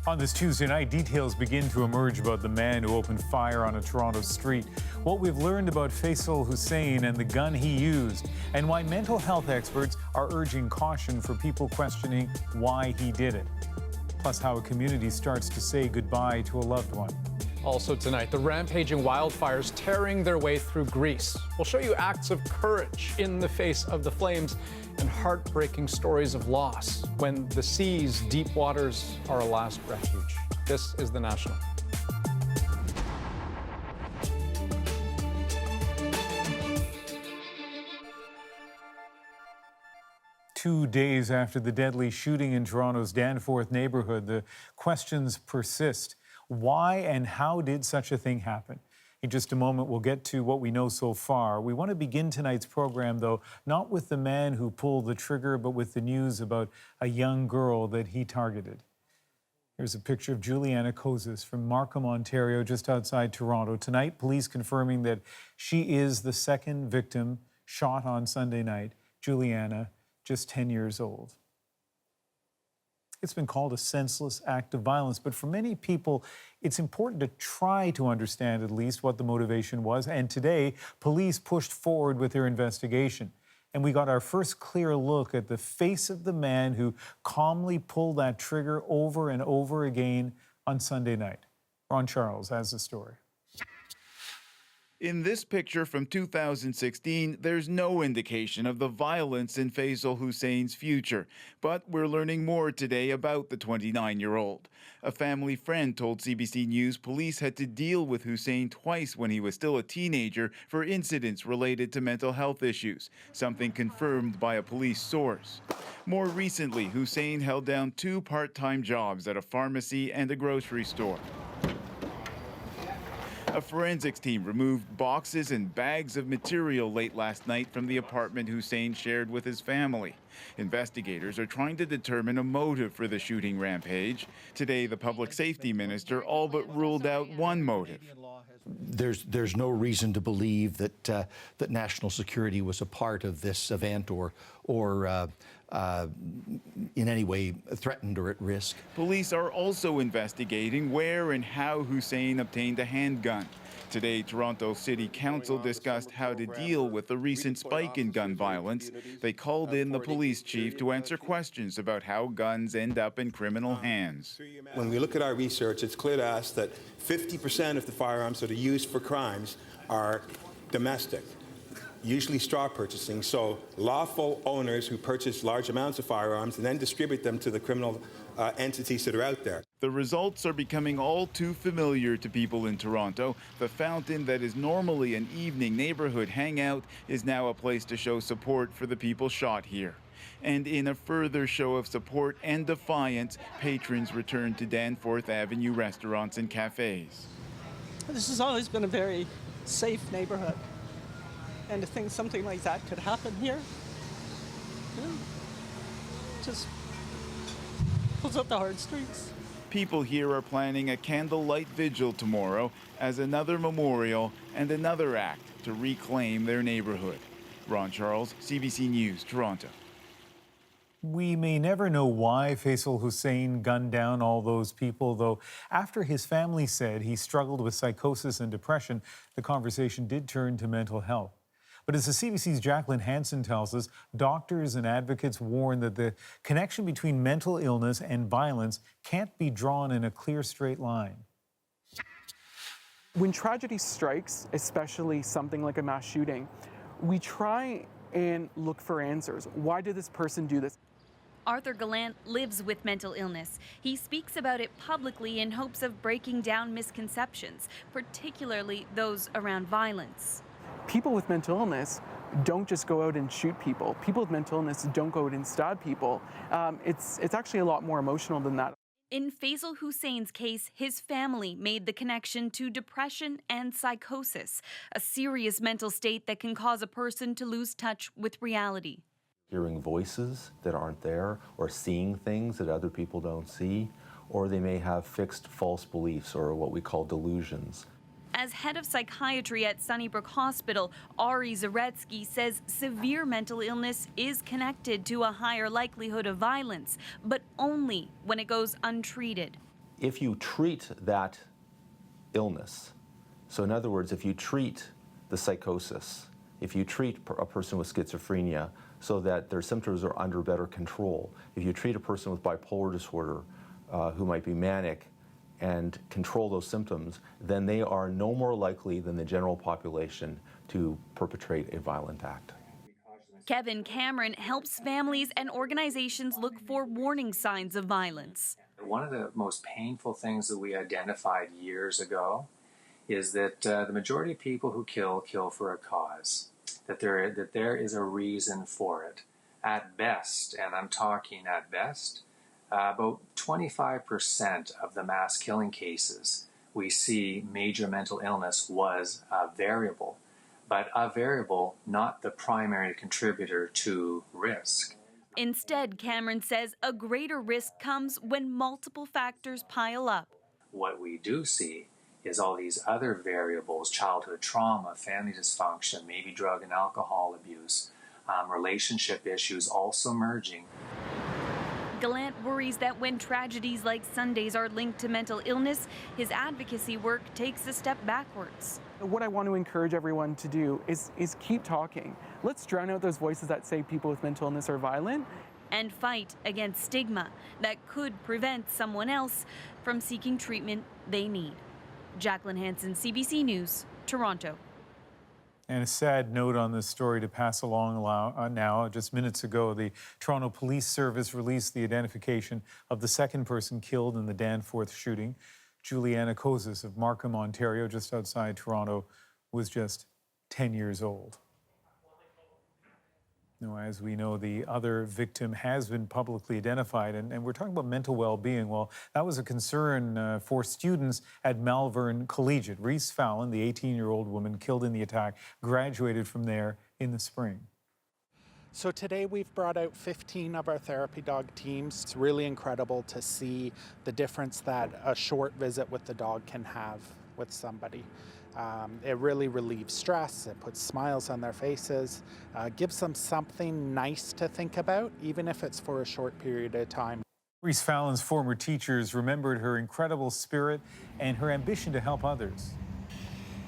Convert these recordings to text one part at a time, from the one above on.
On this Tuesday night, details begin to emerge about the man who opened fire on a Toronto street, what we've learned about Faisal Hussein and the gun he used, and why mental health experts are urging caution for people questioning why he did it. Plus, how a community starts to say goodbye to a loved one. Also tonight, the rampaging wildfires tearing their way through Greece. We'll show you acts of courage in the face of the flames and heartbreaking stories of loss when the sea's deep waters are a last refuge. This is The National. Two days after the deadly shooting in Toronto's Danforth neighborhood, the questions persist. Why and how did such a thing happen? In just a moment, we'll get to what we know so far. We want to begin tonight's program, though, not with the man who pulled the trigger, but with the news about a young girl that he targeted. Here's a picture of Julianne Kosis from Markham, Ontario, just outside Toronto. Tonight, police confirming that she is the second victim shot on Sunday night, Julianne, just 10 years old. It's been called a senseless act of violence, but for many people, it's important to try to understand at least what the motivation was. And today, police pushed forward with their investigation. And we got our first clear look at the face of the man who calmly pulled that trigger over and over again on Sunday night. Ron Charles has the story. In this picture from 2016, there's no indication of the violence in Faisal Hussein's future, but we're learning more today about the 29-year-old. A family friend told CBC News police had to deal with Hussein twice when he was still a teenager for incidents related to mental health issues, something confirmed by a police source. More recently, Hussein held down 2 part-time jobs at a pharmacy and a grocery store. A forensics team removed boxes and bags of material late last night from the apartment Hussein shared with his family. Investigators are trying to determine a motive for the shooting rampage. Today, the public safety minister all but ruled out one motive. There's no reason to believe that that national security was a part of this event or in any way threatened or at risk. Police are also investigating where and how Hussein obtained a handgun. Today, Toronto City Council discussed how to deal with the recent spike in gun violence. They called in the police chief to answer questions about how guns end up in criminal hands. When we look at our research, it's clear to us that 50% of the firearms that are used for crimes are domestic, usually straw purchasing, so lawful owners who purchase large amounts of firearms and then distribute them to the criminal entities that are out there. The results are becoming all too familiar to people in Toronto. The fountain that is normally an evening neighborhood hangout is now a place to show support for the people shot here. And in a further show of support and defiance, patrons return to Danforth Avenue restaurants and cafes. This has always been a very safe neighborhood. And to think something like that could happen here, just pulls up the heartstrings. People here are planning a candlelight vigil tomorrow as another memorial and another act to reclaim their neighborhood. Ron Charles, CBC News, Toronto. We may never know why Faisal Hussein gunned down all those people, though after his family said he struggled with psychosis and depression, the conversation did turn to mental health. But as the CBC's Jacqueline Hansen tells us, doctors and advocates warn that the connection between mental illness and violence can't be drawn in a clear, straight line. When tragedy strikes, especially something like a mass shooting, we try and look for answers. Why did this person do this? Arthur Gallant lives with mental illness. He speaks about it publicly in hopes of breaking down misconceptions, particularly those around violence. People with mental illness don't just go out and shoot people. People with mental illness don't go out and stab people. It's actually a lot more emotional than that. In Faisal Hussein's case, his family made the connection to depression and psychosis, a serious mental state that can cause a person to lose touch with reality. Hearing voices that aren't there, or seeing things that other people don't see, or they may have fixed false beliefs or what we call delusions. As head of psychiatry at Sunnybrook Hospital, Ari Zaretsky says severe mental illness is connected to a higher likelihood of violence, but only when it goes untreated. if you treat that illness, so in other words, if you treat the psychosis, if you treat a person with schizophrenia so that their symptoms are under better control, if you treat a person with bipolar disorder who might be manic and control those symptoms, then they are no more likely than the general population to perpetrate a violent act. Kevin Cameron helps families and organizations look for warning signs of violence. One of the most painful things that we identified years ago is that the majority of people who kill for a cause, that there is a reason for it. At best, and I'm talking at best, about 25% of the mass killing cases we see major mental illness was a variable, but a variable not the primary contributor to risk. Instead, Cameron says a greater risk comes when multiple factors pile up. What we do see is all these other variables, childhood trauma, family dysfunction, maybe drug and alcohol abuse, relationship issues also merging. Gallant worries that when tragedies like Sunday's are linked to mental illness, his advocacy work takes a step backwards. What I want to encourage everyone to do is keep talking. Let's drown out those voices that say people with mental illness are violent. And fight against stigma that could prevent someone else from seeking treatment they need. Jacqueline Hansen, CBC News, Toronto. And a sad note on this story to pass along now. Just minutes ago, the Toronto Police Service released the identification of the second person killed in the Danforth shooting. Julianne Kosis of Markham, Ontario, just outside Toronto, was just 10 years old. Now, as we know, the other victim has been publicly identified, and we're talking about mental well-being. Well, that was a concern for students at Malvern Collegiate. Reese Fallon, the 18-year-old woman killed in the attack, graduated from there in the spring. So today we've brought out 15 of our therapy dog teams. It's really incredible to see the difference that a short visit with the dog can have with somebody. It really relieves stress, it puts smiles on their faces, gives them something nice to think about, even if it's for a short period of time. Reese Fallon's former teachers remembered her incredible spirit and her ambition to help others.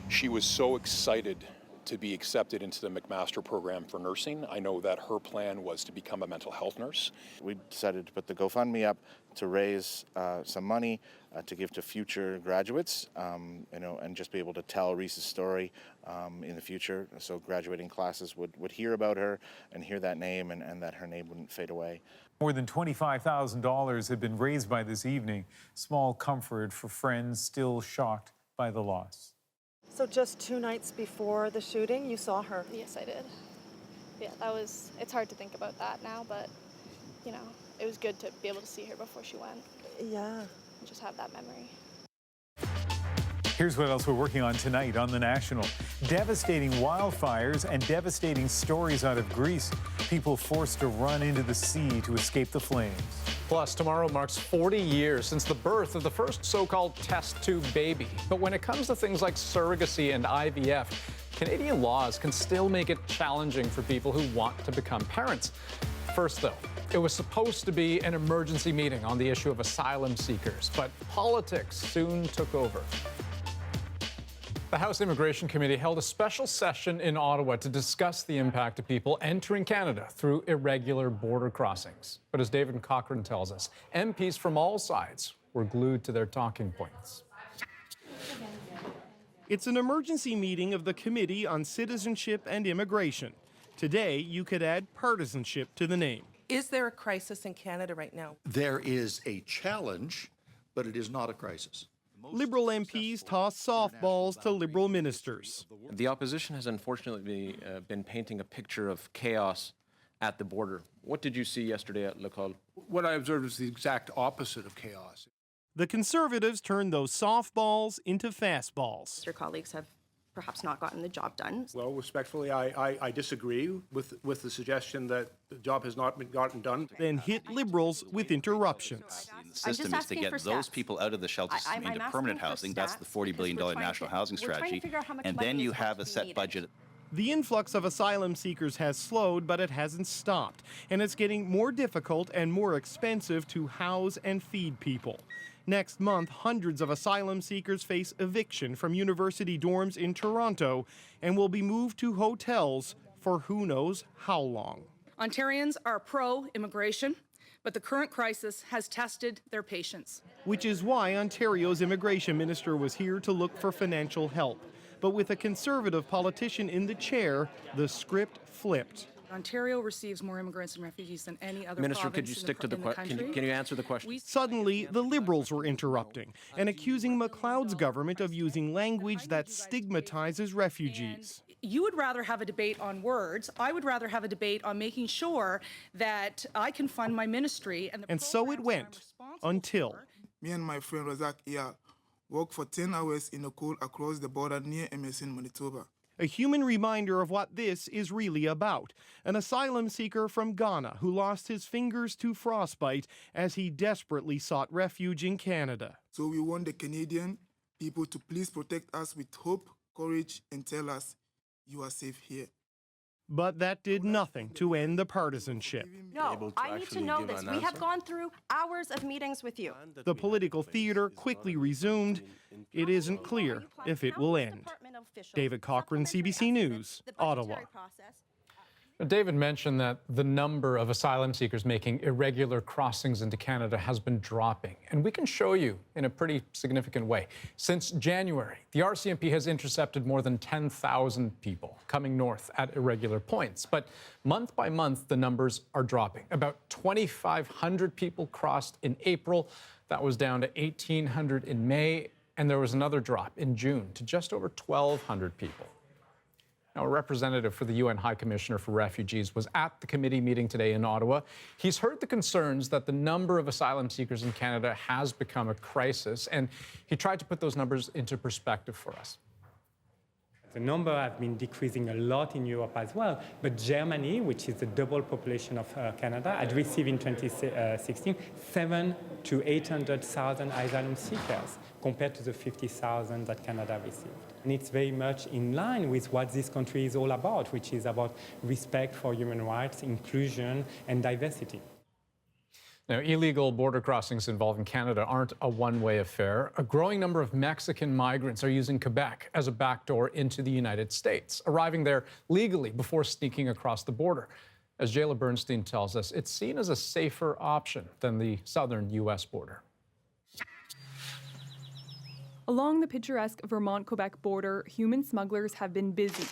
She was so excited to be accepted into the McMaster program for nursing. I know that her plan was to become a mental health nurse. We decided to put the GoFundMe up to raise some money to give to future graduates, and just be able to tell Reese's story in the future. So graduating classes would hear about her and hear that name, and that her name wouldn't fade away. More than $25,000 had been raised by this evening. Small comfort for friends still shocked by the loss. So just 2 nights before the shooting, you saw her? Yes, I did. Yeah, it's hard to think about that now, but, it was good to be able to see her before she went. Yeah. And just have that memory. Here's what else we're working on tonight on The National. Devastating wildfires and devastating stories out of Greece. People forced to run into the sea to escape the flames. Plus, tomorrow marks 40 years since the birth of the first so-called test tube baby. But when it comes to things like surrogacy and IVF, Canadian laws can still make it challenging for people who want to become parents. First, though, it was supposed to be an emergency meeting on the issue of asylum seekers, but politics soon took over. The House Immigration Committee held a special session in Ottawa to discuss the impact of people entering Canada through irregular border crossings. But as David Cochrane tells us, MPs from all sides were glued to their talking points. It's an emergency meeting of the Committee on Citizenship and Immigration. Today, you could add partisanship to the name. Is there a crisis in Canada right now? There is a challenge, but it is not a crisis. Liberal MPs toss softballs to Liberal ministers. The opposition has unfortunately been painting a picture of chaos at the border. What did you see yesterday at Laos? What I observed was the exact opposite of chaos. The Conservatives turned those softballs into fastballs. Your colleagues have perhaps not gotten the job done. Well, respectfully, I disagree with the suggestion that the job has not been gotten done. Then hit Liberals with interruptions. The system is to get those people out of the shelter system into permanent housing. That's the $40 billion national housing strategy. And then you have a set budget. The influx of asylum seekers has slowed, but it hasn't stopped, and it's getting more difficult and more expensive to house and feed people. Next month, hundreds of asylum seekers face eviction from university dorms in Toronto and will be moved to hotels for who knows how long. Ontarians are pro-immigration, but the current crisis has tested their patience. Which is why Ontario's immigration minister was here to look for financial help. But with a Conservative politician in the chair, the script flipped. Ontario receives more immigrants and refugees than any other Minister, province could you stick to the country. can you answer the question? Suddenly, the Liberals were interrupting and accusing McLeod's government of using language that stigmatizes refugees. You would rather have a debate on words. I would rather have a debate on making sure that I can fund my ministry. And so it went, until. Me and my friend Razak Iyal worked for 10 hours in the cold across the border near Emerson, Manitoba. A human reminder of what this is really about. An asylum seeker from Ghana who lost his fingers to frostbite as he desperately sought refuge in Canada. So we want the Canadian people to please protect us with hope, courage, and tell us you are safe here. But that did nothing to end the partisanship. No, I need to know this. We have gone through hours of meetings with you. The political theater quickly resumed. It isn't clear if it will end. David Cochran, CBC News, Ottawa. David mentioned that the number of asylum seekers making irregular crossings into Canada has been dropping, and we can show you in a pretty significant way. Since January, the RCMP has intercepted more than 10,000 people coming north at irregular points, but month by month, the numbers are dropping. About 2,500 people crossed in April. That was down to 1,800 in May, and there was another drop in June to just over 1,200 people. Now, a representative for the UN High Commissioner for Refugees was at the committee meeting today in Ottawa. He's heard the concerns that the number of asylum seekers in Canada has become a crisis, and he tried to put those numbers into perspective for us. The number has been decreasing a lot in Europe as well, but Germany, which is the double population of Canada, had received in 2016 700,000 to 800,000 asylum seekers compared to the 50,000 that Canada received. And it's very much in line with what this country is all about, which is about respect for human rights, inclusion, and diversity. Now, illegal border crossings involving Canada aren't a one-way affair. A growing number of Mexican migrants are using Quebec as a backdoor into the United States, arriving there legally before sneaking across the border. As Jayla Bernstein tells us, it's seen as a safer option than the southern U.S. border. Along the picturesque Vermont-Quebec border, human smugglers have been busy,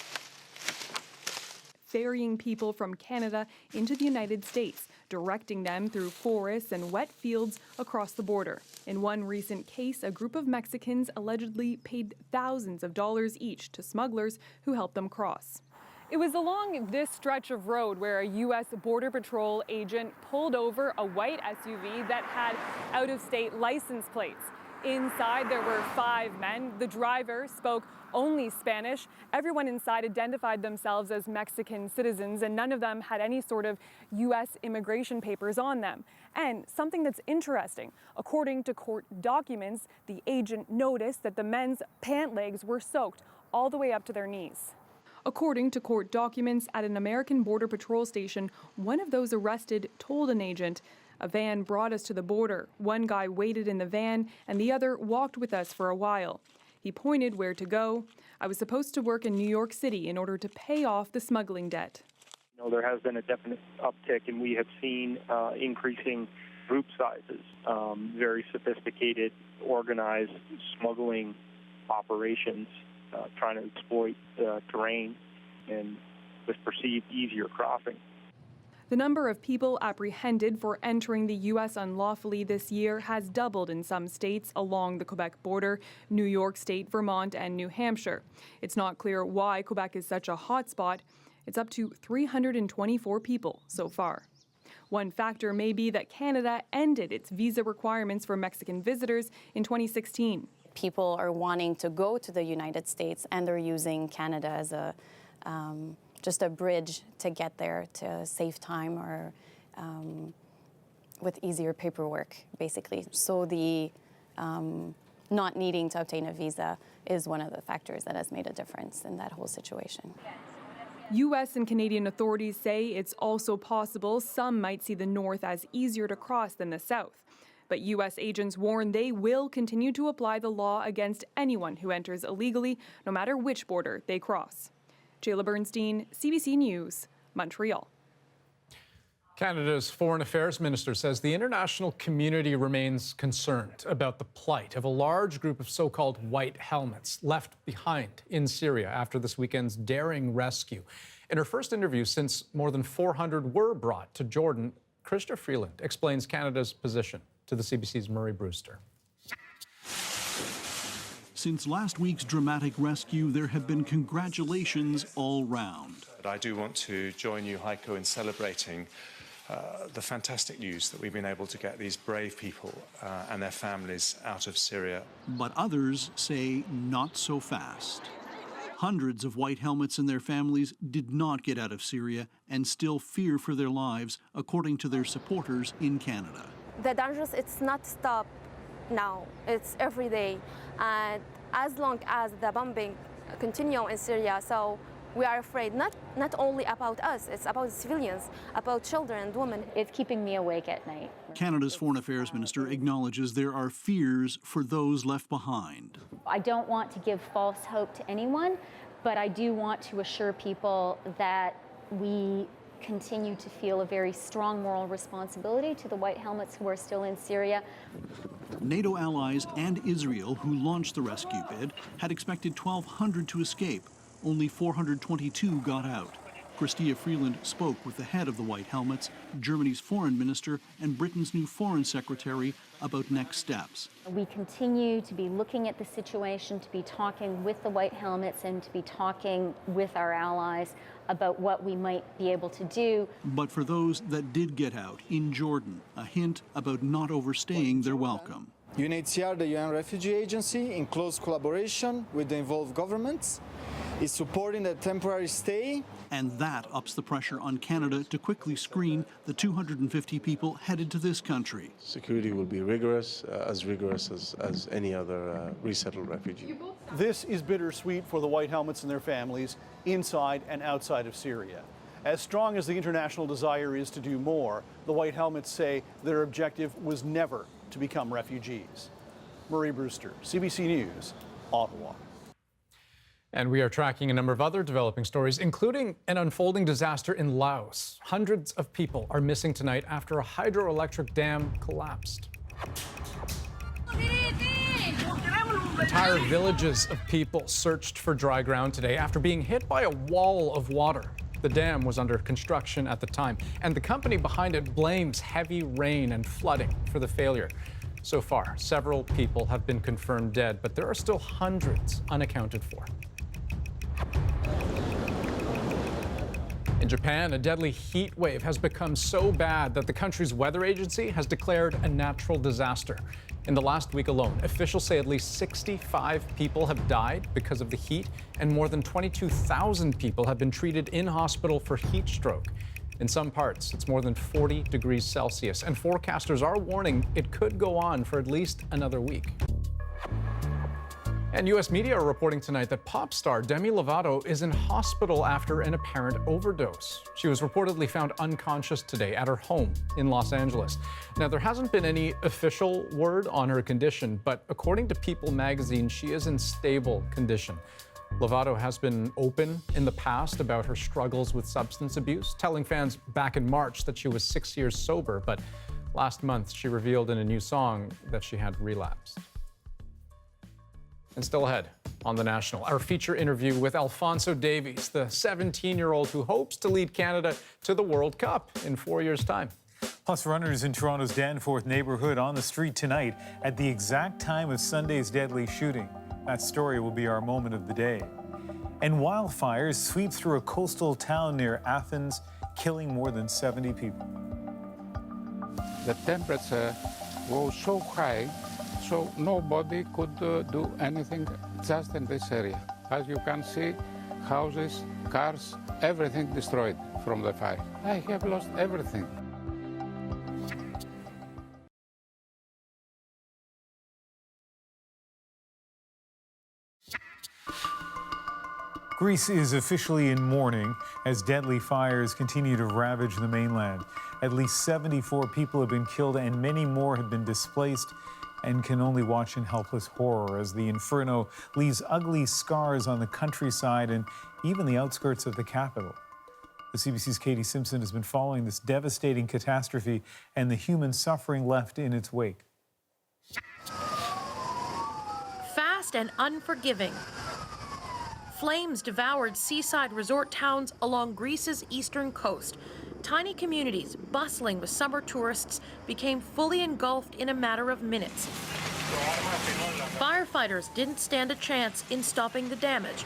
ferrying people from Canada into the United States, directing them through forests and wet fields across the border. In one recent case, a group of Mexicans allegedly paid thousands of dollars each to smugglers who helped them cross. It was along this stretch of road where a U.S. Border Patrol agent pulled over a white SUV that had out-of-state license plates. Inside, there were 5 men. The driver spoke only Spanish. Everyone inside identified themselves as Mexican citizens, and none of them had any sort of U.S. immigration papers on them. And something that's interesting, according to court documents, the agent noticed that the men's pant legs were soaked all the way up to their knees. According to court documents at an American Border Patrol station, one of those arrested told an agent, "A van brought us to the border. One guy waited in the van and the other walked with us for a while. He pointed where to go. I was supposed to work in New York City in order to pay off the smuggling debt." You know, there has been a definite uptick, and we have seen increasing group sizes, very sophisticated, organized smuggling operations trying to exploit terrain and with perceived easier crossing. The number of people apprehended for entering the U.S. unlawfully this year has doubled in some states along the Quebec border, New York State, Vermont, and New Hampshire. It's not clear why Quebec is such a hotspot. It's up to 324 people so far. One factor may be that Canada ended its visa requirements for Mexican visitors in 2016. People are wanting to go to the United States, and they're using Canada as a just a bridge to get there to save time or with easier paperwork, basically. So the not needing to obtain a visa is one of the factors that has made a difference in that whole situation. U.S. and Canadian authorities say it's also possible some might see the north as easier to cross than the south. But U.S. agents warn they will continue to apply the law against anyone who enters illegally, no matter which border they cross. Jayla Bernstein, CBC News, Montreal. Canada's Foreign Affairs Minister says the international community remains concerned about the plight of a large group of so-called white helmets left behind in Syria after this weekend's daring rescue. In her first interview since more than 400 were brought to Jordan, Krista Freeland explains Canada's position to the CBC's Murray Brewster. Since last week's dramatic rescue, there have been congratulations all round. But I do want to join you, Heiko, in celebrating the fantastic news that we've been able to get these brave people and their families out of Syria. But others say not so fast. Hundreds of white helmets and their families did not get out of Syria and still fear for their lives, according to their supporters in Canada. The dangers, it's not stop now, it's every day. And as long as the bombing continue in Syria, so we are afraid not only about us, it's about civilians, about children and women. It's keeping me awake at night. Canada's Foreign Affairs Minister acknowledges there are fears for those left behind. I don't want to give false hope to anyone, but I do want to assure people that we continue to feel a very strong moral responsibility to the white helmets who are still in Syria. NATO allies and Israel, who launched the rescue bid, had expected 1,200 to escape. Only 422 got out. Chrystia Freeland spoke with the head of the White Helmets, Germany's foreign minister, and Britain's new foreign secretary about next steps. We continue to be looking at the situation, to be talking with the White Helmets, and to be talking with our allies about what we might be able to do. But for those that did get out in Jordan, a hint about not overstaying their welcome. UNHCR, the UN Refugee Agency, in close collaboration with the involved governments, is supporting a temporary stay. And that ups the pressure on Canada to quickly screen the 250 people headed to this country. Security will be rigorous as any other resettled refugee. This is bittersweet for the White Helmets and their families inside and outside of Syria. As strong as the international desire is to do more, the White Helmets say their objective was never to become refugees. Murray Brewster, CBC News, Ottawa. And we are tracking a number of other developing stories, including an unfolding disaster in Laos. Hundreds of people are missing tonight after a hydroelectric dam collapsed. Entire villages of people searched for dry ground today after being hit by a wall of water. The dam was under construction at the time, and the company behind it blames heavy rain and flooding for the failure. So far, several people have been confirmed dead, but there are still hundreds unaccounted for. In Japan, a deadly heat wave has become so bad that the country's weather agency has declared a natural disaster. In the last week alone, officials say at least 65 people have died because of the heat, and more than 22,000 people have been treated in hospital for heat stroke. In some parts, it's more than 40 degrees Celsius, and forecasters are warning it could go on for at least another week. And U.S. media are reporting tonight that pop star Demi Lovato is in hospital after an apparent overdose. She was reportedly found unconscious today at her home in Los Angeles. Now, there hasn't been any official word on her condition, but according to People magazine, she is in stable condition. Lovato has been open in the past about her struggles with substance abuse, telling fans back in March that she was 6 years sober, but last month she revealed in a new song that she had relapsed. And still ahead on The National, our feature interview with Alfonso Davies, the 17-year-old who hopes to lead Canada to the World Cup in 4 years' time. Plus, runners in Toronto's Danforth neighborhood on the street tonight at the exact time of Sunday's deadly shooting. That story will be our moment of the day. And wildfires sweep through a coastal town near Athens, killing more than 70 people. The temperature was so high, so nobody could do anything just in this area. As you can see, houses, cars, everything destroyed from the fire. I have lost everything. Greece is officially in mourning as deadly fires continue to ravage the mainland. At least 74 people have been killed and many more have been displaced and can only watch in helpless horror as the inferno leaves ugly scars on the countryside and even the outskirts of the capital. The CBC's Katie Simpson has been following this devastating catastrophe and the human suffering left in its wake. Fast and unforgiving. Flames devoured seaside resort towns along Greece's eastern coast. Tiny communities bustling with summer tourists became fully engulfed in a matter of minutes. Firefighters didn't stand a chance in stopping the damage,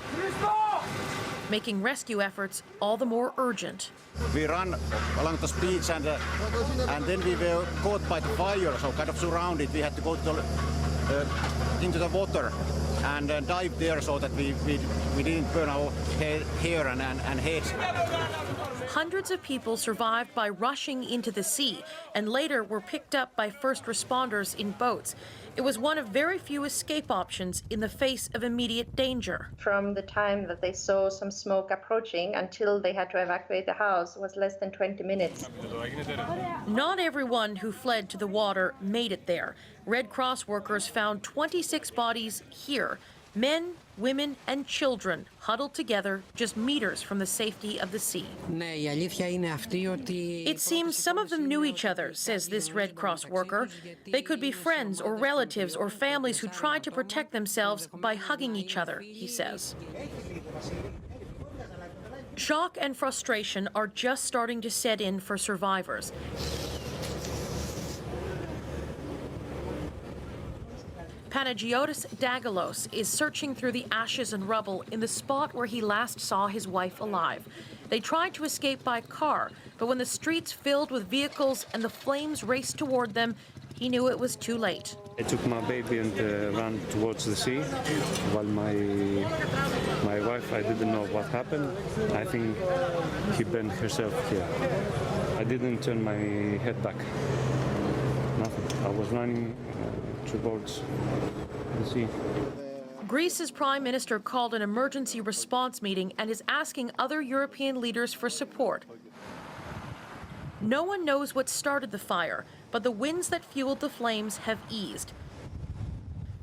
making rescue efforts all the more urgent. We ran along the beach and then we were caught by the fire, so kind of surrounded. We had to go to into the water and dive there so that we didn't burn our hair and heads. Hundreds of people survived by rushing into the sea and later were picked up by first responders in boats. It was one of very few escape options in the face of immediate danger. From the time that they saw some smoke approaching until they had to evacuate the house was less than 20 minutes. Not everyone who fled to the water made it there. Red Cross workers found 26 bodies here. Men, women, and children huddled together just meters from the safety of the sea. It seems some of them knew each other, says this Red Cross worker. They could be friends or relatives or families who tried to protect themselves by hugging each other, he says. Shock and frustration are just starting to set in for survivors. Panagiotis Dagalos is searching through the ashes and rubble in the spot where he last saw his wife alive. They tried to escape by car, but when the streets filled with vehicles and the flames raced toward them, he knew it was too late. I took my baby and ran towards the sea, while my wife, I didn't know what happened. I think she burned herself here. I didn't turn my head back. Nothing. I was running towards the sea. Greece's prime minister called an emergency response meeting and is asking other European leaders for support. No one knows what started the fire, but the winds that fueled the flames have eased.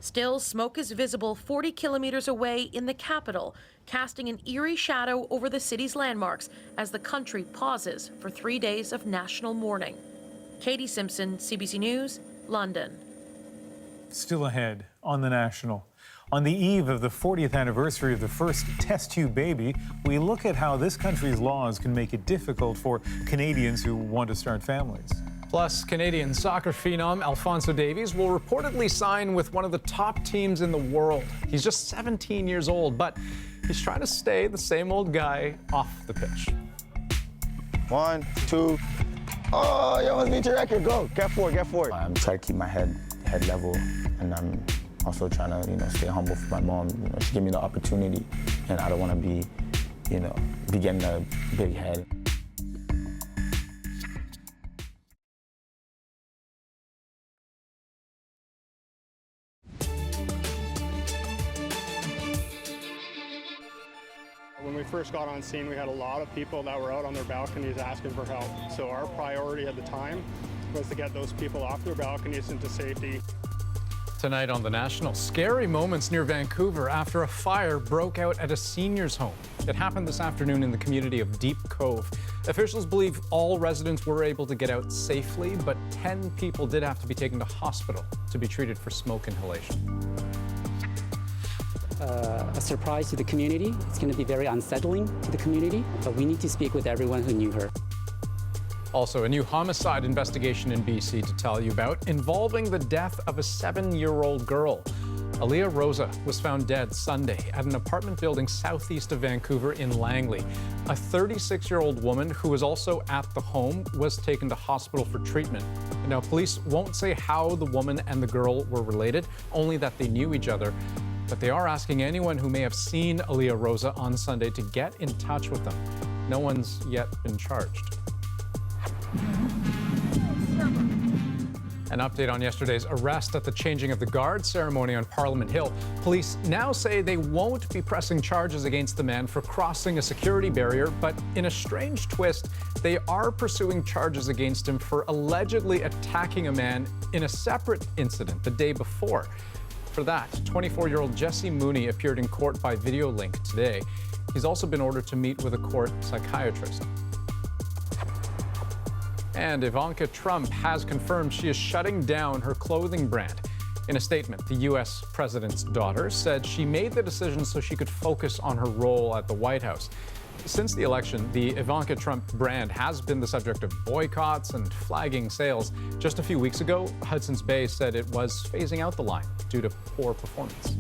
Still, smoke is visible 40 kilometers away in the capital, casting an eerie shadow over the city's landmarks as the country pauses for 3 days of national mourning. Katie Simpson, CBC News, London. Still ahead on The National. On the eve of the 40th anniversary of the first test tube baby, we look at how this country's laws can make it difficult for Canadians who want to start families. Plus, Canadian soccer phenom Alfonso Davies will reportedly sign with one of the top teams in the world. He's just 17 years old, but he's trying to stay the same old guy off the pitch. 1, 2. Oh, you almost beat your record. Go. Get forward. I'm trying to keep my head level, and I'm also trying to, stay humble for my mom. She gave me the opportunity, and I don't want to be, be getting a big head. When we first got on scene, we had a lot of people that were out on their balconies asking for help. So our priority at the time was to get those people off their balconies into safety. Tonight on The National, scary moments near Vancouver after a fire broke out at a seniors' home. It happened this afternoon in the community of Deep Cove. Officials believe all residents were able to get out safely, but 10 people did have to be taken to hospital to be treated for smoke inhalation. A surprise to the community. It's going to be very unsettling to the community, but we need to speak with everyone who knew her. Also, a new homicide investigation in BC to tell you about involving the death of a 7-year-old girl. Aaliyah Rosa was found dead Sunday at an apartment building southeast of Vancouver in Langley. A 36-year-old woman who was also at the home was taken to hospital for treatment. Now, police won't say how the woman and the girl were related, only that they knew each other. But they are asking anyone who may have seen Aaliyah Rosa on Sunday to get in touch with them. No one's yet been charged. An update on yesterday's arrest at the changing of the guard ceremony on Parliament Hill. Police now say they won't be pressing charges against the man for crossing a security barrier, but in a strange twist, they are pursuing charges against him for allegedly attacking a man in a separate incident the day before. For that, 24-year-old Jesse Mooney appeared in court by video link today. He's also been ordered to meet with a court psychiatrist. And Ivanka Trump has confirmed she is shutting down her clothing brand. In a statement, the U.S. president's daughter said she made the decision so she could focus on her role at the White House. Since the election, the Ivanka Trump brand has been the subject of boycotts and flagging sales. Just a few weeks ago, Hudson's Bay said it was phasing out the line due to poor performance.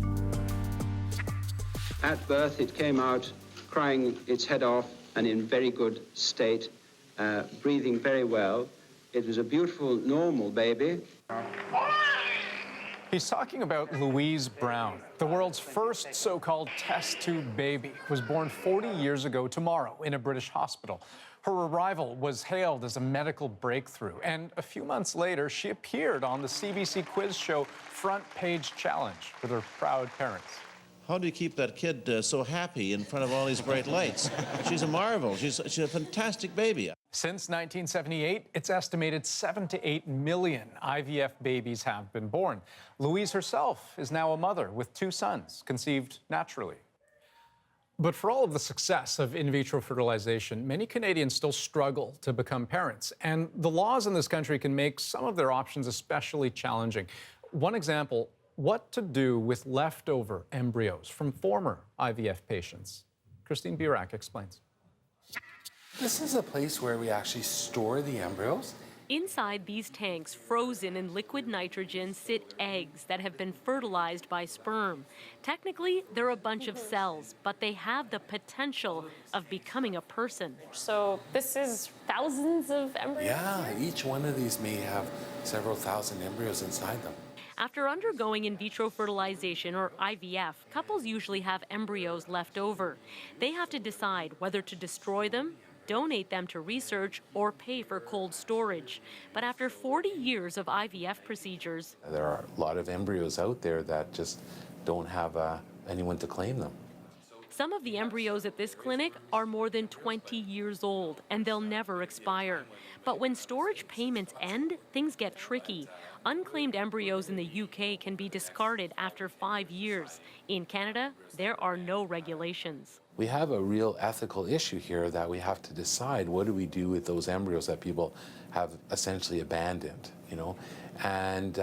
At birth, it came out crying its head off and in very good state. Breathing very well. It was a beautiful, normal baby. He's talking about Louise Brown, the world's first so-called test tube baby, was born 40 years ago tomorrow in a British hospital. Her arrival was hailed as a medical breakthrough, and a few months later, she appeared on the CBC quiz show Front Page Challenge with her proud parents. How do you keep that kid so happy in front of all these bright lights? She's a marvel. She's a fantastic baby. Since 1978, it's estimated 7 to 8 million IVF babies have been born. Louise herself is now a mother with 2 sons, conceived naturally. But for all of the success of in vitro fertilization, many Canadians still struggle to become parents. And the laws in this country can make some of their options especially challenging. One example, what to do with leftover embryos from former IVF patients. Christine Burak explains. This is a place where we actually store the embryos. Inside these tanks, frozen in liquid nitrogen, sit eggs that have been fertilized by sperm. Technically, they're a bunch of cells, but they have the potential of becoming a person. So this is thousands of embryos? Yeah, each one of these may have several thousand embryos inside them. After undergoing in vitro fertilization, or IVF, couples usually have embryos left over. They have to decide whether to destroy them, donate them to research, or pay for cold storage. But after 40 years of IVF procedures, There are a lot of embryos out there that just don't have anyone to claim them. some of the embryos at this clinic are more than 20 years old, and they'll never expire. But when storage payments end, things get tricky. Unclaimed embryos in the UK can be discarded after 5 years. In Canada, there are no regulations. We have a real ethical issue here that we have to decide, what do we do with those embryos that people have essentially abandoned, you know? And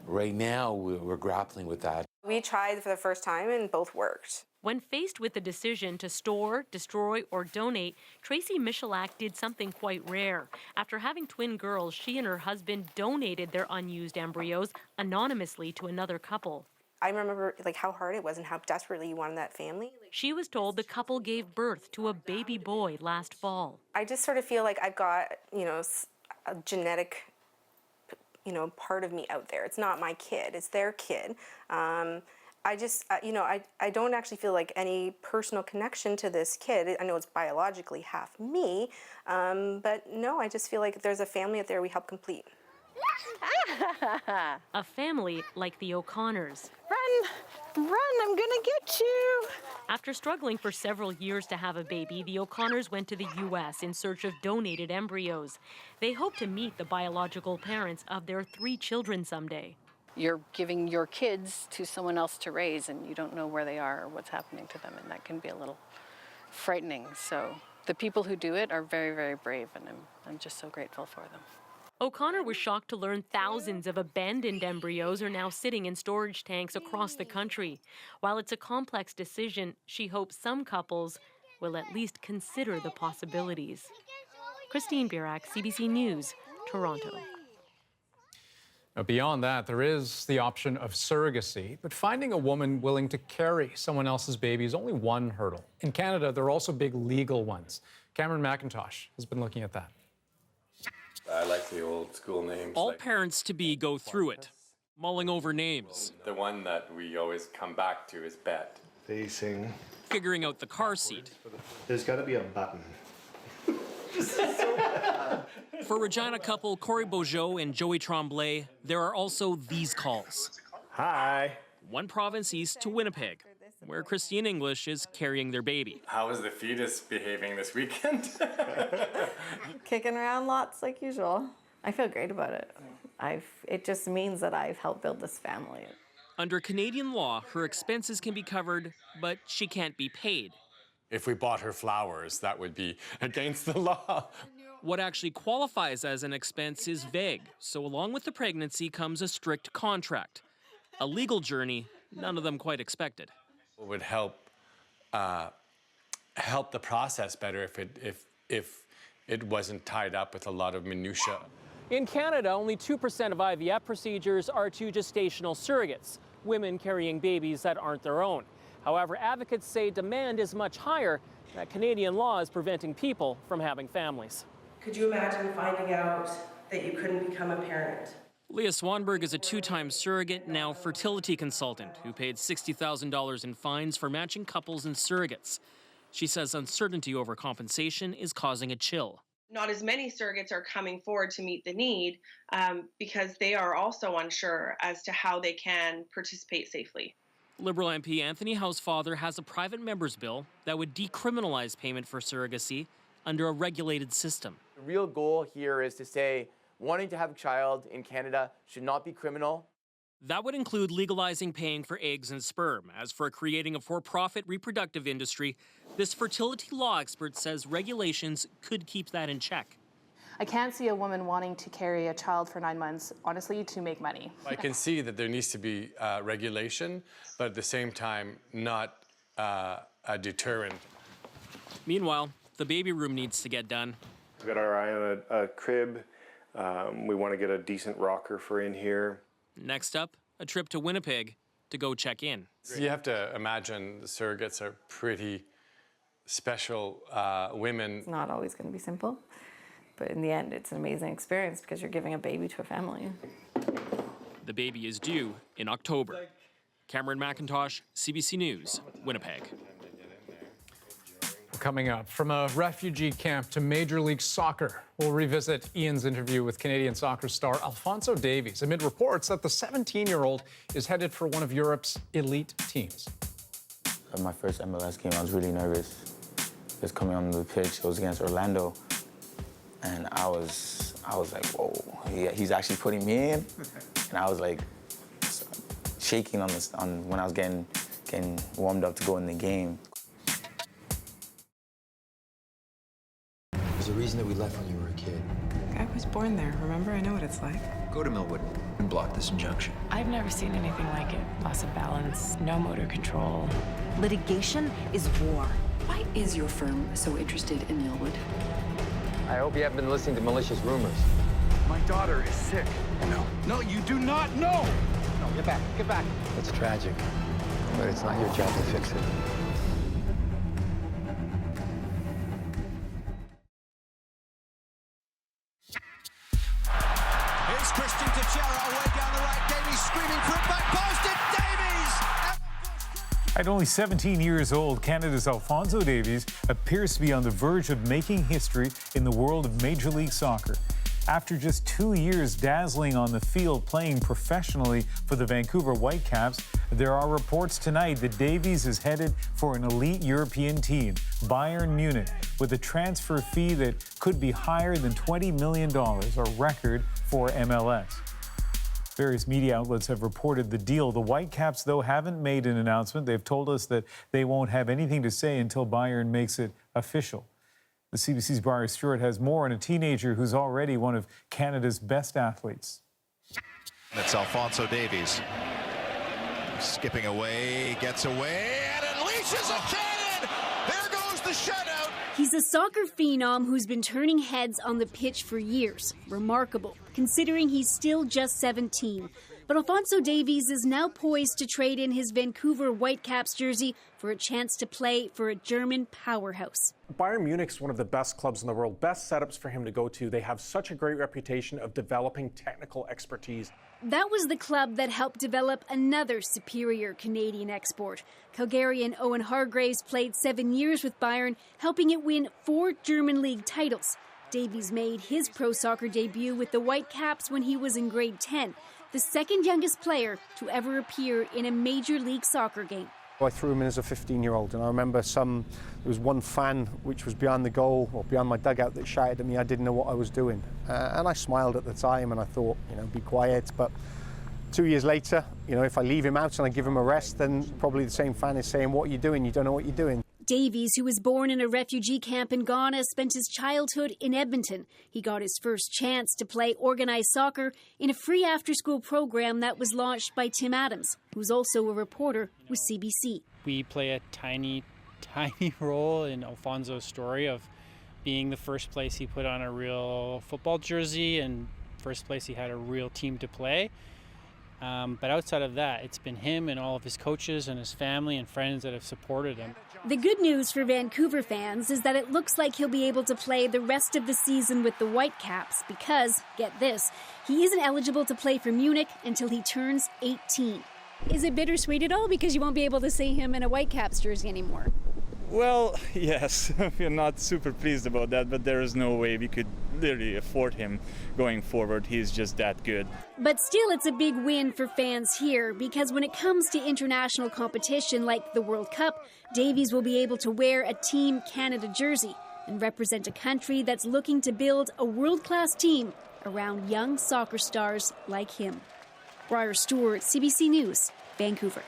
right now we're grappling with that. We tried for the first time and both worked. When faced with the decision to store, destroy, or donate, Tracy Michalak did something quite rare. After having twin girls, she and her husband donated their unused embryos anonymously to another couple. I remember how hard it was and how desperately you wanted that family. She was told the couple gave birth to a baby boy last fall. I just sort of feel like I've got, a genetic, part of me out there. It's not my kid, it's their kid. I just, I don't actually feel like any personal connection to this kid. I know it's biologically half me, but no, I just feel like there's a family out there we help complete. A family like the O'Connors. Run, I'm gonna get you. After struggling for several years to have a baby, the O'Connors went to the U.S. in search of donated embryos. They hope to meet the biological parents of their 3 children someday. You're giving your kids to someone else to raise, and you don't know where they are or what's happening to them, and that can be a little frightening. So the people who do it are very, very brave, and I'm just so grateful for them. O'Connor was shocked to learn thousands of abandoned embryos are now sitting in storage tanks across the country. While it's a complex decision, she hopes some couples will at least consider the possibilities. Christine Burak, CBC News, Toronto. Now, beyond that, there is the option of surrogacy, but finding a woman willing to carry someone else's baby is only one hurdle. In Canada, there are also big legal ones. Cameron McIntosh has been looking at that. I like the old school names. All parents-to-be go through it, mulling over names. The one that we always come back to is Bet. Facing. Figuring out the car seat. There's got to be a button. For Regina couple Corey Beaujeu and Joey Tremblay, there are also these calls. Hi. One province east to Winnipeg, where Christine English is carrying their baby. How is the fetus behaving this weekend? Kicking around lots like usual. I feel great about it. It just means that I've helped build this family. Under Canadian law, her expenses can be covered, but she can't be paid. If we bought her flowers, that would be against the law. What actually qualifies as an expense is vague, so along with the pregnancy comes a strict contract. A legal journey none of them quite expected. It would help the process better if it wasn't tied up with a lot of minutia. In Canada, only 2% of IVF procedures are to gestational surrogates, women carrying babies that aren't their own. However, advocates say demand is much higher, that Canadian law is preventing people from having families. Could you imagine finding out that you couldn't become a parent? Leah Swanberg is a two-time surrogate, now fertility consultant, who paid $60,000 in fines for matching couples and surrogates. She says uncertainty over compensation is causing a chill. Not as many surrogates are coming forward to meet the need because they are also unsure as to how they can participate safely. Liberal MP Anthony Housefather has a private member's bill that would decriminalize payment for surrogacy under a regulated system. The real goal here is to say wanting to have a child in Canada should not be criminal. That would include legalizing paying for eggs and sperm. As for creating a for-profit reproductive industry, this fertility law expert says regulations could keep that in check. I can't see a woman wanting to carry a child for 9 months, honestly, to make money. I can see that there needs to be regulation, but at the same time, not a deterrent. Meanwhile, the baby room needs to get done. We've got our eye on a crib. We want to get a decent rocker for in here. Next up, a trip to Winnipeg to go check in. So you have to imagine the surrogates are pretty special women. It's not always going to be simple, but in the end, it's an amazing experience because you're giving a baby to a family. The baby is due in October. Cameron McIntosh, CBC News, Winnipeg. Coming up, from a refugee camp to Major League Soccer, we'll revisit Ian's interview with Canadian soccer star Alfonso Davies amid reports that the 17-year-old is headed for one of Europe's elite teams. At my first MLS game, I was really nervous. Just coming on the pitch, it was against Orlando, and I was like, whoa, he's actually putting me in, and I was like shaking on when I was getting warmed up to go in the game. There's a reason that we left when you were a kid. I was born there, remember? I know what it's like. Go to Millwood and block this injunction. I've never seen anything like it. Loss of balance, no motor control. Litigation is war. Why is your firm so interested in Millwood? I hope you haven't been listening to malicious rumors. My daughter is sick. No, you do not know! No, get back, get back. It's tragic, but it's not your job to fix it. Here's Christian Teixeira away down the right. Davies screaming for it, back post, and Davies! At only 17 years old, Canada's Alfonso Davies appears to be on the verge of making history in the world of Major League Soccer. After just 2 years dazzling on the field playing professionally for the Vancouver Whitecaps, there are reports tonight that Davies is headed for an elite European team, Bayern Munich, with a transfer fee that could be higher than $20 million, a record for MLS. Various media outlets have reported the deal. The Whitecaps, though, haven't made an announcement. They've told us that they won't have anything to say until Bayern makes it official. The CBC's Briar Stewart has more on a teenager who's already one of Canada's best athletes. That's Alfonso Davies. Skipping away, gets away, and unleashes a cannon! There goes the shutout! He's a soccer phenom who's been turning heads on the pitch for years. Remarkable, considering he's still just 17. But Alfonso Davies is now poised to trade in his Vancouver Whitecaps jersey for a chance to play for a German powerhouse. Bayern Munich's one of the best clubs in the world, best setups for him to go to. They have such a great reputation of developing technical expertise. That was the club that helped develop another superior Canadian export. Calgarian Owen Hargreaves played 7 years with Bayern, helping it win 4 German league titles. Davies made his pro soccer debut with the Whitecaps when he was in grade 10, the second youngest player to ever appear in a Major League Soccer game. I threw him in as a 15-year-old, and I remember there was one fan which was behind the goal or behind my dugout that shouted at me. I didn't know what I was doing, and I smiled at the time, and I thought, be quiet. But 2 years later, if I leave him out and I give him a rest, then probably the same fan is saying, "What are you doing? You don't know what you're doing." Davies, who was born in a refugee camp in Ghana, spent his childhood in Edmonton. He got his first chance to play organized soccer in a free after-school program that was launched by Tim Adams, who's also a reporter with CBC. We play a tiny role in Alfonso's story of being the first place he put on a real football jersey and first place he had a real team to play. But outside of that, it's been him and all of his coaches and his family and friends that have supported him. The good news for Vancouver fans is that it looks like he'll be able to play the rest of the season with the Whitecaps because, get this, he isn't eligible to play for Munich until he turns 18. Is it bittersweet at all because you won't be able to see him in a Whitecaps jersey anymore? Well, yes, we're not super pleased about that, but there is no way we could literally afford him going forward. He's just that good. But still, it's a big win for fans here because when it comes to international competition like the World Cup, Davies will be able to wear a Team Canada jersey and represent a country that's looking to build a world-class team around young soccer stars like him. Briar Stewart, CBC News, Vancouver.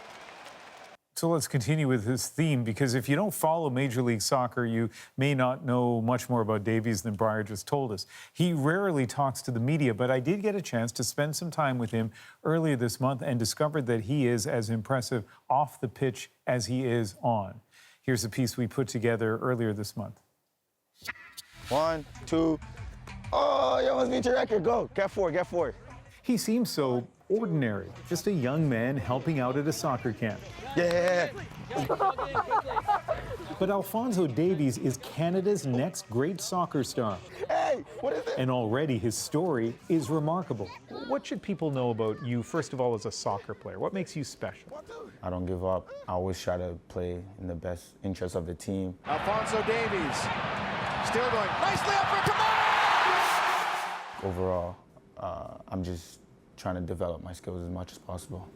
So let's continue with this theme, because if you don't follow Major League Soccer, you may not know much more about Davies than Briar just told us. He rarely talks to the media, but I did get a chance to spend some time with him earlier this month and discovered that he is as impressive off the pitch as he is on. Here's a piece we put together earlier this month. 1, 2. Oh, you almost beat your record. Go. Get 4, get 4. He seems so ordinary, just a young man helping out at a soccer camp. Yeah. But Alfonso Davies is Canada's next great soccer star. Hey, what is it? And already his story is remarkable. What should people know about you, first of all, as a soccer player? What makes you special? I don't give up. I always try to play in the best interest of the team. Alfonso Davies still going nicely up for Kamara. Overall, I'm just trying to develop my skills as much as possible.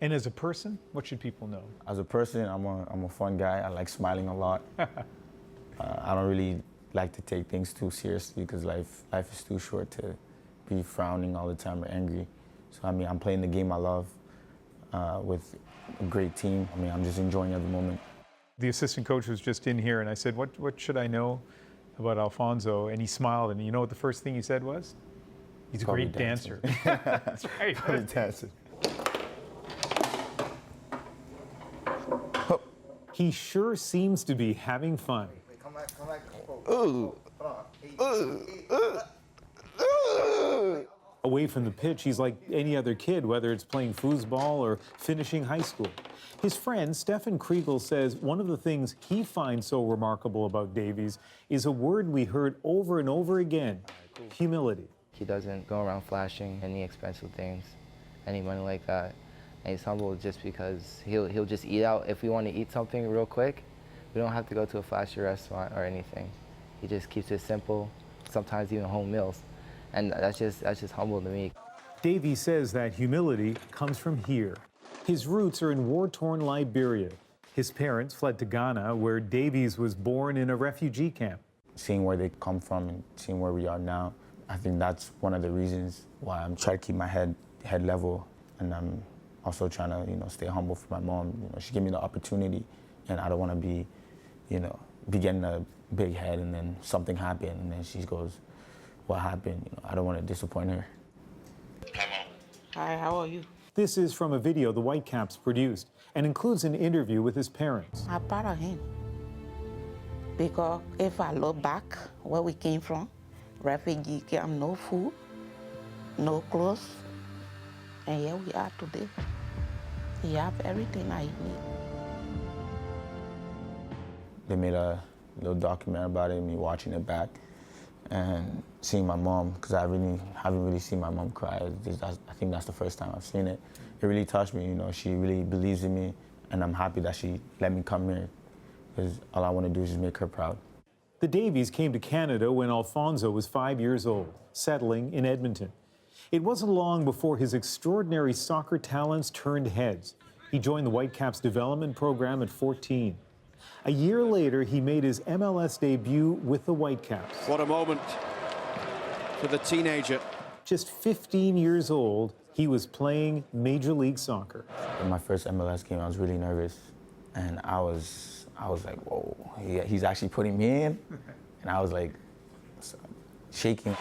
And as a person, what should people know? As a person, I'm a fun guy. I like smiling a lot. I don't really like to take things too seriously because life is too short to be frowning all the time or angry. So, I'm playing the game I love with a great team. I'm just enjoying every moment. The assistant coach was just in here, and I said, what should I know about Alfonso? And he smiled, and you know what the first thing he said was? He's a great dancer. That's right. Probably dancing. He sure seems to be having fun. Away from the pitch, he's like any other kid, whether it's playing foosball or finishing high school. His friend, Stefan Kriegel, says one of the things he finds so remarkable about Davies is a word we heard over and over again, humility. He doesn't go around flashing any expensive things, any money like that. And he's humble just because he'll just eat out. If we want to eat something real quick, we don't have to go to a flashy restaurant or anything. He just keeps it simple, sometimes even home meals. And that's just humble to me. Davies says that humility comes from here. His roots are in war-torn Liberia. His parents fled to Ghana, where Davies was born in a refugee camp. Seeing where they come from and seeing where we are now, I think that's one of the reasons why I'm trying to keep my head level, and I'm also trying to, stay humble for my mom. She gave me the opportunity, and I don't want to be, be getting a big head and then something happened, and then she goes, "What happened?" I don't want to disappoint her. Hi, how are you? This is from a video the Whitecaps produced and includes an interview with his parents. I'm proud of him because if I look back where we came from, refugee camp, no food, no clothes, And here we are today. He have everything I need. They made a little documentary about it, me watching it back and seeing my mom, because I really haven't really seen my mom cry. I think that's the first time I've seen it. It really touched me, you know, she really believes in me, and I'm happy that she let me come here, because all I want to do is just make her proud. The Davies came to Canada when Alfonso was 5 years old, settling in Edmonton. It wasn't long before his extraordinary soccer talents turned heads. He joined the Whitecaps development program at 14. A year later, he made his MLS debut with the Whitecaps. What a moment for the teenager. Just 15 years old, he was playing Major League Soccer. In my first MLS game, I was really nervous, and I was like, whoa, he's actually putting me in? And I was like shaking.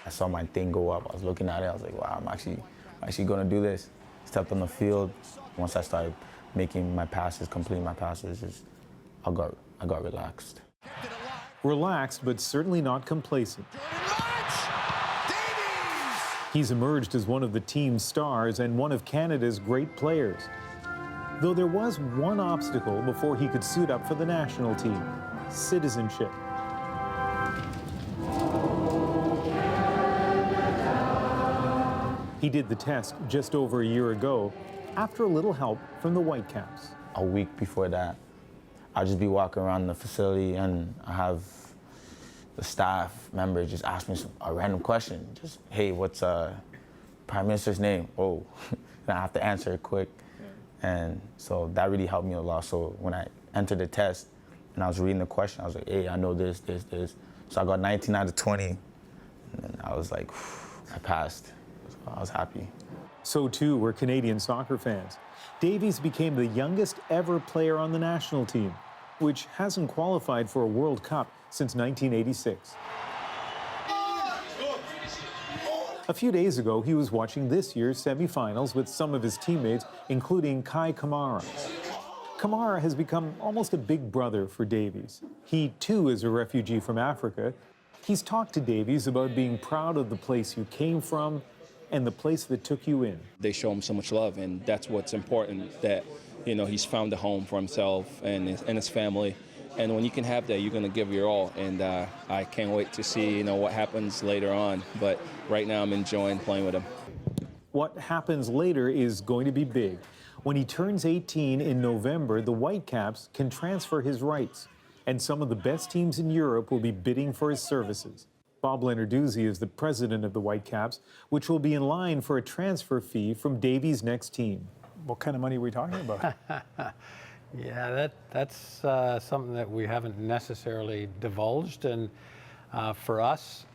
I saw my thing go up. I was looking at it. I was like, wow, I'm actually going to do this. Stepped on the field. Once I started making my passes, completing my passes, I got relaxed. Relaxed, but certainly not complacent. He's emerged as one of the team's stars and one of Canada's great players. Though there was one obstacle before he could suit up for the national team: citizenship. He did the test just over a year ago, after a little help from the Whitecaps. A week before that, I'll just be walking around the facility, and I have the staff member just ask me a random question. Just, hey, what's Prime Minister's name? Oh, and I have to answer it quick. And so that really helped me a lot. So when I entered the test and I was reading the question, I was like, hey, I know this. So I got 19 out of 20. And then I was like, I passed. So I was happy. So too were Canadian soccer fans. Davies became the youngest ever player on the national team, which hasn't qualified for a World Cup since 1986. A few days ago, he was watching this year's semifinals with some of his teammates, including Kai Kamara. Kamara has become almost a big brother for Davies. He, too, is a refugee from Africa. He's talked to Davies about being proud of the place you came from and the place that took you in. They show him so much love, and that's what's important, that, you know, he's found a home for himself and his family. And when you can have that, you're going to give your all. And I can't wait to see, you know, what happens later on. But right now, I'm enjoying playing with him. What happens later is going to be big. When he turns 18 in November, the Whitecaps can transfer his rights, and some of the best teams in Europe will be bidding for his services. Bob Lenarduzzi is the president of the Whitecaps, which will be in line for a transfer fee from Davies' next team. What kind of money are we talking about? Yeah, that's something that we haven't necessarily divulged, and for us,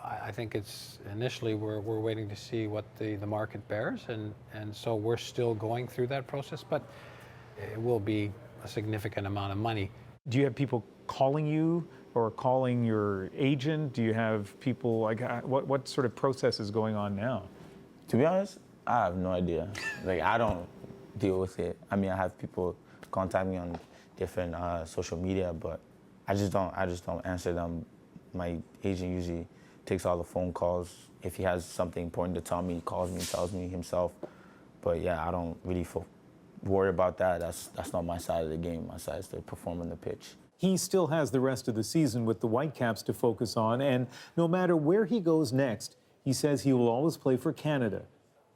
I think it's initially we're waiting to see what the market bears, and so we're still going through that process, but it will be a significant amount of money. Do you have people calling you or calling your agent? Do you have people like what sort of process is going on now? To be honest, I have no idea. Like, I don't deal with it. I mean, I have people contact me on different social media, but I just don't answer them. My agent usually takes all the phone calls. If he has something important to tell me, he calls me and tells me himself. But yeah, I don't really worry about that. That's not my side of the game. My side is to perform on the pitch. He still has the rest of the season with the Whitecaps to focus on, and no matter where he goes next, he says he will always play for Canada.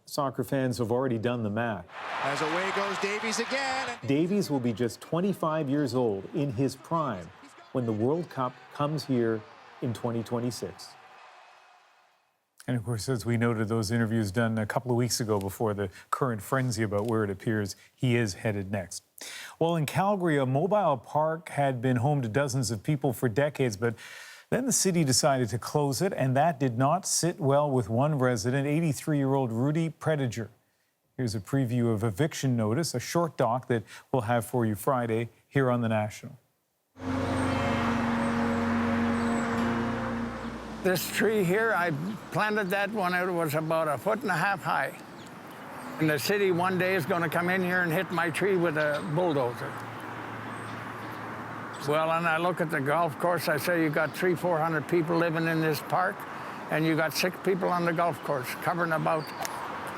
Soccer fans have already done the math. As away goes Davies again. Davies will be just 25 years old, in his prime, when the World Cup comes here in 2026. And of course, as we noted, those interviews done a couple of weeks ago before the current frenzy about where it appears he is headed next. Well, in Calgary, a mobile park had been home to dozens of people for decades, but then the city decided to close it, and that did not sit well with one resident, 83-year-old Rudy Prediger. Here's a preview of Eviction Notice, a short doc that we'll have for you Friday here on The National. This tree here, I planted that when it was about 1.5 feet high. And the city one day is going to come in here and hit my tree with a bulldozer. Well, and I look at the golf course, I say, you got 300-400 people living in this park, and you got 6 people on the golf course, covering about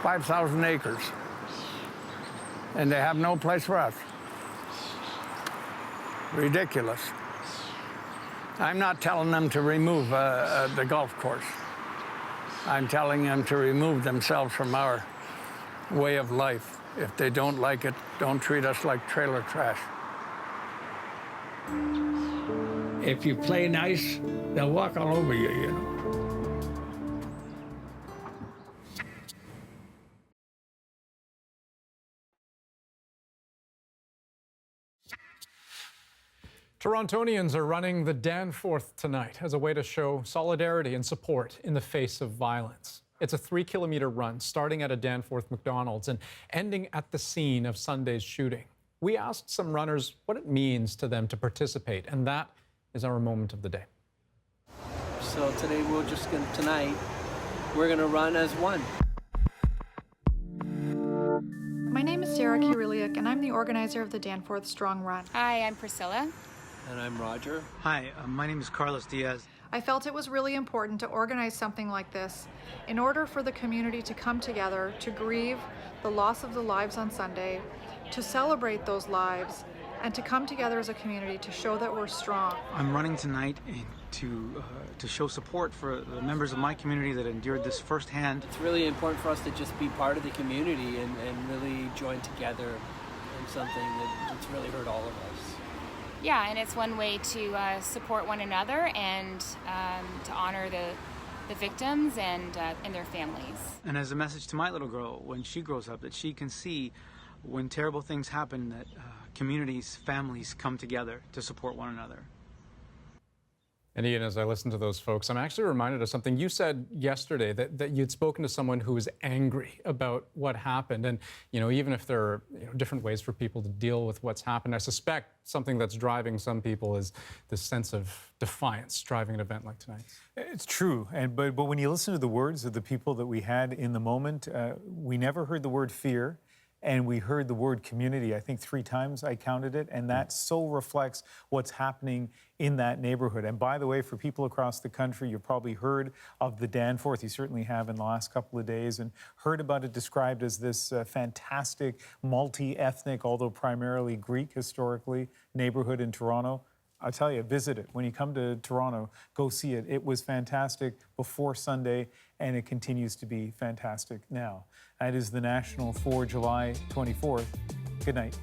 5,000 acres. And they have no place for us. Ridiculous. I'm not telling them to remove the golf course. I'm telling them to remove themselves from our way of life. If they don't like it, don't treat us like trailer trash. If you play nice, they'll walk all over you, you know. Torontonians are running the Danforth tonight as a way to show solidarity and support in the face of violence. It's a 3-kilometer run starting at a Danforth McDonald's and ending at the scene of Sunday's shooting. We asked some runners what it means to them to participate, and that is our moment of the day. So today tonight we're gonna run as one. My name is Sarah Kiriliuk, and I'm the organizer of the Danforth Strong Run. Hi, I'm Priscilla. And I'm Roger. Hi, my name is Carlos Diaz. I felt it was really important to organize something like this in order for the community to come together to grieve the loss of the lives on Sunday, to celebrate those lives, and to come together as a community to show that we're strong. I'm running tonight to show support for the members of my community that endured this firsthand. It's really important for us to just be part of the community and really join together in something that's really hurt all of us. Yeah, and it's one way to support one another and to honor the victims and their families. And as a message to my little girl, when she grows up, that she can see when terrible things happen, that communities, families come together to support one another. And Ian, as I listen to those folks, I'm actually reminded of something you said yesterday, that you'd spoken to someone who was angry about what happened. And, you know, even if there are different ways for people to deal with what's happened, I suspect something that's driving some people is this sense of defiance driving an event like tonight. It's true. But when you listen to the words of the people that we had in the moment, we never heard the word fear. And we heard the word community, I think 3 times I counted it, and that so reflects what's happening in that neighborhood. And by the way, for people across the country, you've probably heard of the Danforth, you certainly have in the last couple of days, and heard about it described as this fantastic, multi-ethnic, although primarily Greek historically, neighborhood in Toronto. I'll tell you, visit it. When you come to Toronto, go see it. It was fantastic before Sunday, and it continues to be fantastic now. That is the National for July 24th. Good night.